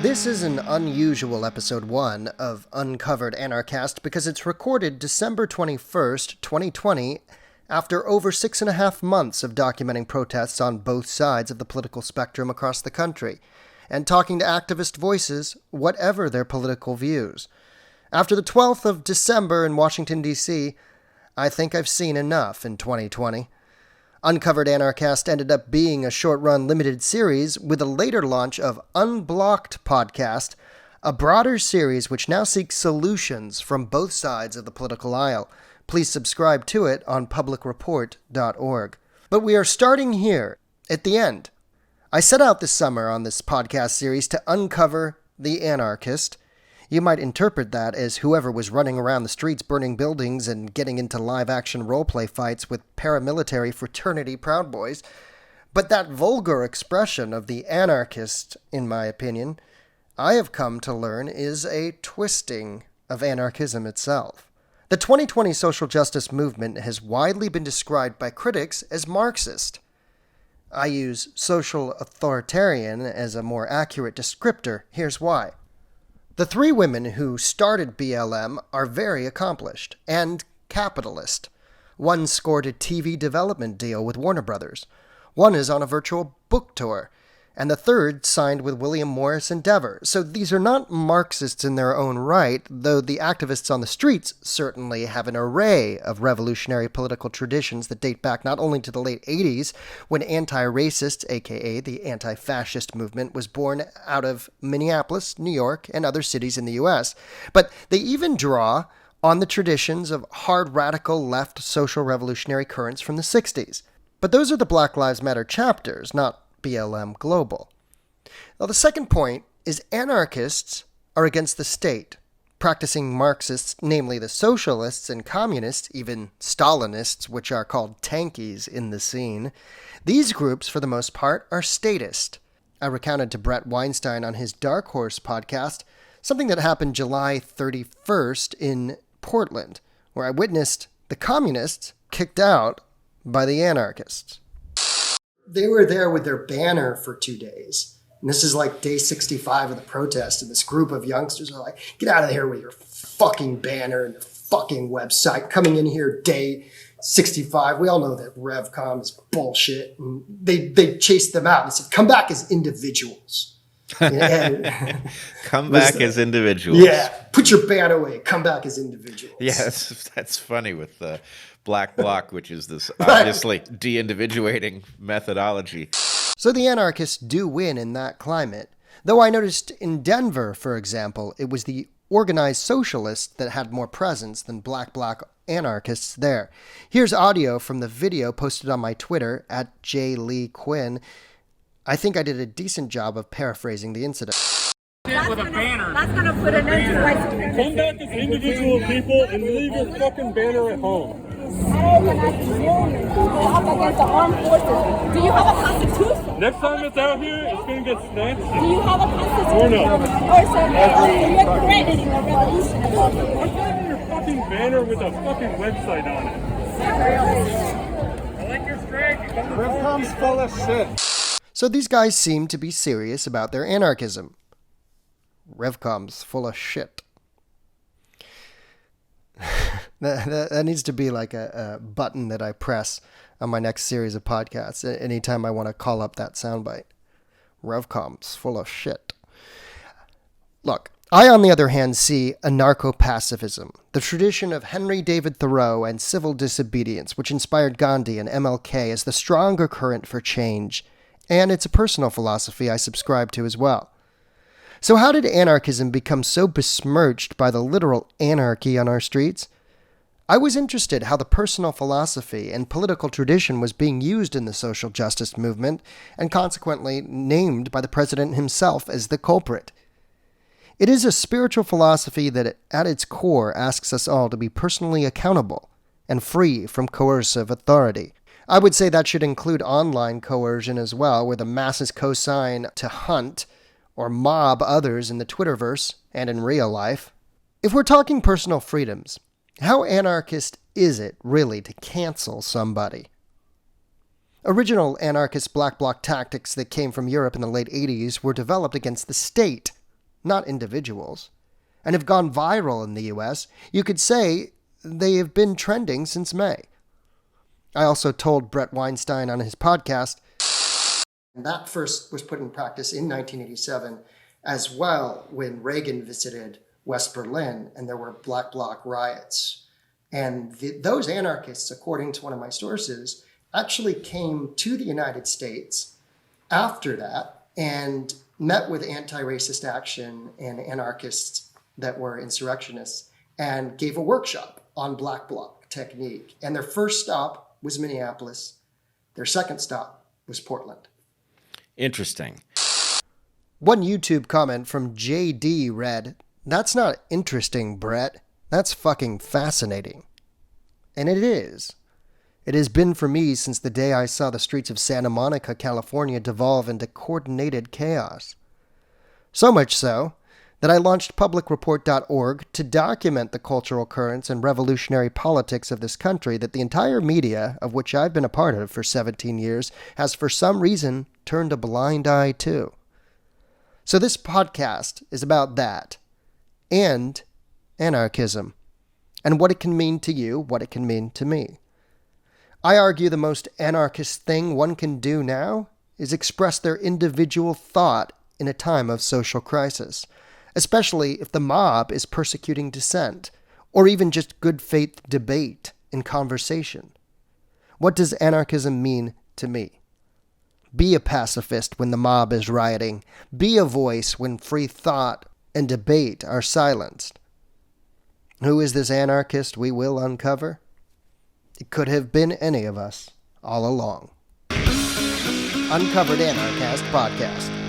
This is an unusual episode 1 of Uncovered Anarcast because it's recorded December 21st, 2020, after over 6.5 months of documenting protests on both sides of the political spectrum across the country, and talking to activist voices, whatever their political views. After the 12th of December in Washington, D.C., I think I've seen enough in 2020. Uncovered Anarcast ended up being a short-run limited series with a later launch of Unblocked Podcast, a broader series which now seeks solutions from both sides of the political aisle. Please subscribe to it on publicreport.org. But we are starting here, at the end. I set out this summer on this podcast series to uncover the anarchist. You might interpret that as whoever was running around the streets burning buildings and getting into live-action roleplay fights with paramilitary fraternity Proud Boys. But that vulgar expression of the anarchist, in my opinion, I have come to learn is a twisting of anarchism itself. The 2020 social justice movement has widely been described by critics as Marxist. I use social authoritarian as a more accurate descriptor. Here's why. The three women who started BLM are very accomplished and capitalist. One scored a TV development deal with Warner Brothers. One is on a virtual book tour. And the third signed with William Morris Endeavor. So these are not Marxists in their own right, though the activists on the streets certainly have an array of revolutionary political traditions that date back not only to the late 80s, when anti-racist, aka the anti-fascist movement, was born out of Minneapolis, New York, and other cities in the U.S., but they even draw on the traditions of hard radical left social revolutionary currents from the 60s. But those are the Black Lives Matter chapters, not BLM Global. Now, the second point is anarchists are against the state. Practicing Marxists, namely the socialists and communists, even Stalinists, which are called tankies in the scene, these groups, for the most part, are statist. I recounted to Brett Weinstein on his Dark Horse podcast something that happened July 31st in Portland, where I witnessed the communists kicked out by the anarchists. They were there with their banner for 2 days. And this is like day 65 of the protest. And this group of youngsters are like, get out of here with your fucking banner and your fucking website. Coming in here day 65. We all know that RevCom is bullshit. And they chased them out and said, come back as individuals. Come back as individuals. Yeah. Put your banner away. Come back as individuals. Yeah, that's funny with the Black Bloc, which is this obviously de-individuating methodology. So the anarchists do win in that climate. Though I noticed in Denver, for example, it was the organized socialists that had more presence than Black Bloc anarchists there. Here's audio from the video posted on my Twitter at @JLeeQuinn. I think I did a decent job of paraphrasing the incident. With a banner. That's going to put an end to white supremacy. Come back as individual people and leave your fucking banner at home. Organized millions up against the armed forces. Do you have a constitution? Next time it's out here, it's going to get snatched. Do you have a constitution? Or no? Or so you're threatening a revolution. What's that in your fucking banner with a fucking website on it? I like your strategy. RevCom's full of shit. So these guys seem to be serious about their anarchism. RevCom's full of shit. that needs to be like a button that I press on my next series of podcasts anytime I want to call up that soundbite. RevCom's full of shit. Look, I, on the other hand, see anarcho-pacifism, the tradition of Henry David Thoreau and civil disobedience, which inspired Gandhi and MLK, as the stronger current for change. And it's a personal philosophy I subscribe to as well. So how did anarchism become so besmirched by the literal anarchy on our streets? I was interested how the personal philosophy and political tradition was being used in the social justice movement, and consequently named by the president himself as the culprit. It is a spiritual philosophy that at its core asks us all to be personally accountable and free from coercive authority. I would say that should include online coercion as well, where the masses co-sign to hunt or mob others in the Twitterverse and in real life. If we're talking personal freedoms, how anarchist is it really to cancel somebody? Original anarchist black bloc tactics that came from Europe in the late 80s were developed against the state, not individuals, and have gone viral in the US, you could say they have been trending since May. I also told Brett Weinstein on his podcast, and that first was put in practice in 1987 as well when Reagan visited West Berlin and there were Black Bloc riots. And those anarchists, according to one of my sources, actually came to the United States after that and met with anti-racist action and anarchists that were insurrectionists and gave a workshop on Black Bloc technique. And their first stop was Minneapolis. Their second stop was Portland. Interesting. One YouTube comment from JD read, "That's not interesting, Brett. That's fucking fascinating." And it is. It has been for me since the day I saw the streets of Santa Monica, California devolve into coordinated chaos. So much so that I launched publicreport.org to document the cultural currents and revolutionary politics of this country that the entire media, of which I've been a part of for 17 years, has for some reason turned a blind eye to. So this podcast is about that, and anarchism, and what it can mean to you, what it can mean to me. I argue the most anarchist thing one can do now is express their individual thought in a time of social crisis, especially if the mob is persecuting dissent, or even just good faith debate and conversation. What does anarchism mean to me? Be a pacifist when the mob is rioting. Be a voice when free thought and debate are silenced. Who is this anarchist we will uncover? It could have been any of us all along. Uncovered Anarcast Podcast.